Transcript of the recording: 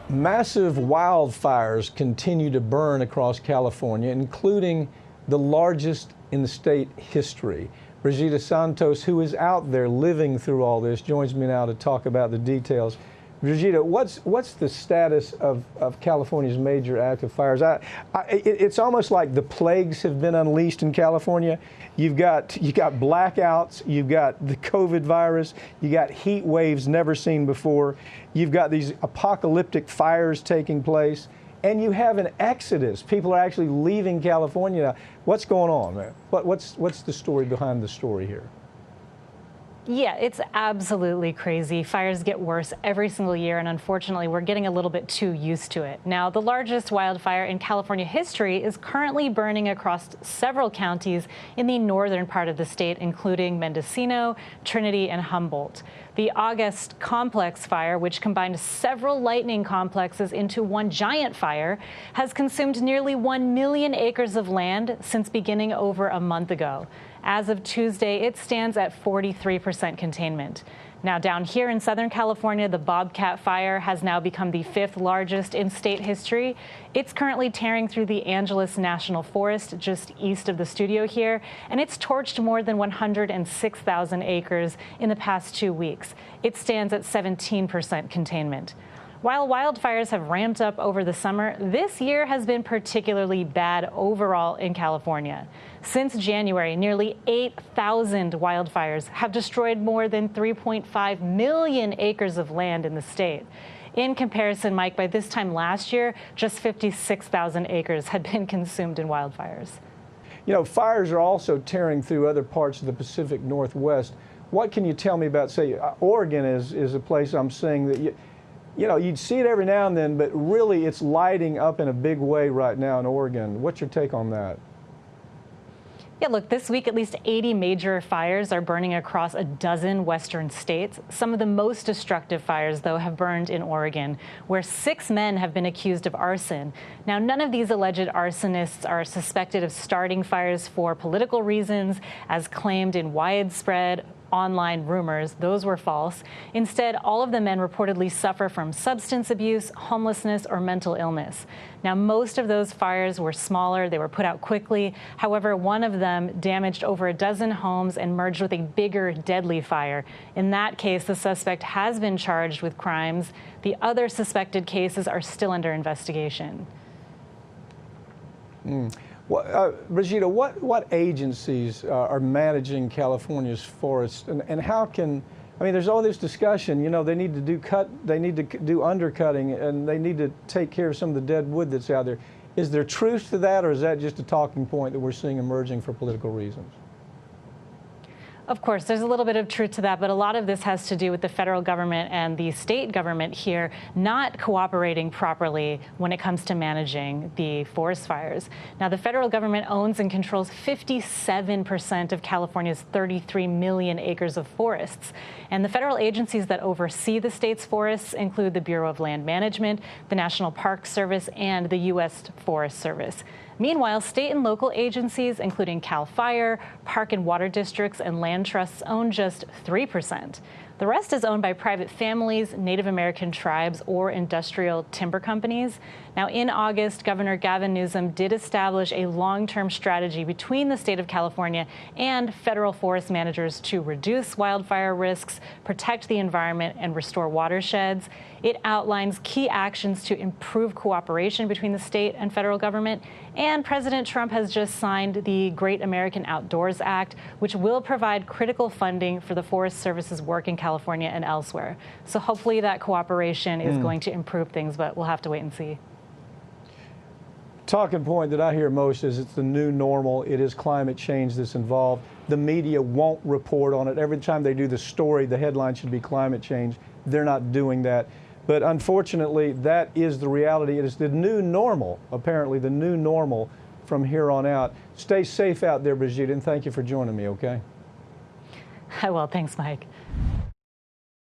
Massive wildfires continue to burn across California, including the largest in the state history. Brigida Santos, who is out there living through all this, joins me now to talk about the details. Brigida, what's the status of California's major active fires? It's almost like the plagues have been unleashed in California. You got blackouts, you've got the COVID virus, you got heat waves never seen before, you've got these apocalyptic fires taking place, and you have an exodus. People are actually leaving California now. What's going on, man? What's the story behind the story here? Yeah, it's absolutely crazy. Fires get worse every single year, and unfortunately, we're getting a little bit too used to it. Now, the largest wildfire in California history is currently burning across several counties in the northern part of the state, including Mendocino, Trinity, and Humboldt. The August Complex fire, which combined several lightning complexes into one giant fire, has consumed nearly 1 million acres of land since beginning over a month ago. As of Tuesday, it stands at 43% containment. Now, down here in Southern California, the Bobcat fire has now become the 5th largest in state history. It's currently tearing through the Angeles National Forest just east of the studio here, and it's torched more than 106,000 acres in the past 2 weeks. It stands at 17% containment. While wildfires have ramped up over the summer, this year has been particularly bad overall in California. Since January, nearly 8,000 wildfires have destroyed more than 3.5 million acres of land in the state. In comparison, Mike, by this time last year, just 56,000 acres had been consumed in wildfires. You know, fires are also tearing through other parts of the Pacific Northwest. What can you tell me about, say, Oregon is a place I'm seeing that you know, you'd see it every now and then, but really it's lighting up in a big way right now in Oregon. What's your take on that? Yeah, look, this week at least 80 major fires are burning across a dozen western states. Some of the most destructive fires, though, have burned in Oregon, where 6 men have been accused of arson. Now, none of these alleged arsonists are suspected of starting fires for political reasons, as claimed in widespread online rumors. Those were false. Instead, all of the men reportedly suffer from substance abuse, homelessness, or mental illness. Now, most of those fires were smaller. They were put out quickly. However, one of them damaged over a dozen homes and merged with a bigger, deadly fire. In that case, the suspect has been charged with crimes. The other suspected cases are still under investigation. Brigida, what agencies are managing California's forests, and how can, I mean, there's all this discussion, you know, they need to do undercutting, and they need to take care of some of the dead wood that's out there. Is there truth to that, or is that just a talking point that we're seeing emerging for political reasons? Of course, there's a little bit of truth to that, but a lot of this has to do with the federal government and the state government here not cooperating properly when it comes to managing the forest fires. Now, the federal government owns and controls 57% of California's 33 million acres of forests. And the federal agencies that oversee the state's forests include the Bureau of Land Management, the National Park Service, and the U.S. Forest Service. Meanwhile, state and local agencies, including CAL FIRE, park and water districts, and land trusts, own just 3%. The rest is owned by private families, Native American tribes, or industrial timber companies. Now, in August, Governor Gavin Newsom did establish a long-term strategy between the state of California and federal forest managers to reduce wildfire risks, protect the environment, and restore watersheds. It outlines key actions to improve cooperation between the state and federal government. And President Trump has just signed the Great American Outdoors Act, which will provide critical funding for the Forest Service's work in California and elsewhere. So hopefully that cooperation is going to improve things, but we'll have to wait and see. Talking point that I hear most is it's the new normal. It is climate change that's involved. The media won't report on it. Every time they do the story, the headline should be climate change. They're not doing that. But unfortunately, that is the reality. It is the new normal, apparently the new normal from here on out. Stay safe out there, Brigida, and thank you for joining me, okay? I will. Thanks, Mike.